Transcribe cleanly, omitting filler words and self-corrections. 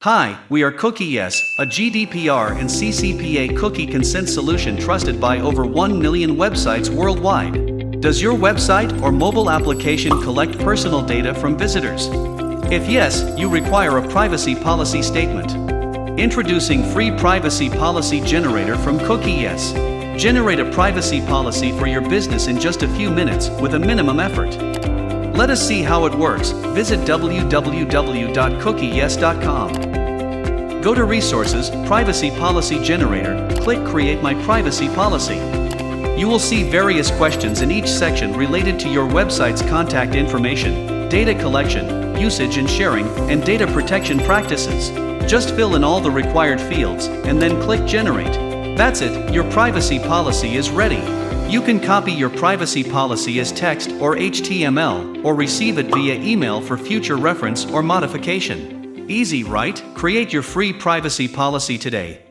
Hi, we are CookieYes, a GDPR and CCPA cookie consent solution trusted by over 1 million websites worldwide. Does your website or mobile application collect personal data from visitors? If yes, you require a privacy policy statement. Introducing Free Privacy Policy Generator from CookieYes. Generate a privacy policy for your business in just a few minutes with a minimum effort. Let us see how it works. Visit www.cookieyes.com. Go to Resources, Privacy Policy Generator, click Create My Privacy Policy. You will see various questions in each section related to your website's contact information, data collection, usage and sharing, and data protection practices. Just fill in all the required fields, and then click Generate. That's it, your privacy policy is ready. You can copy your privacy policy as text or HTML, or receive it via email for future reference or modification. Easy, right? Create your free privacy policy today.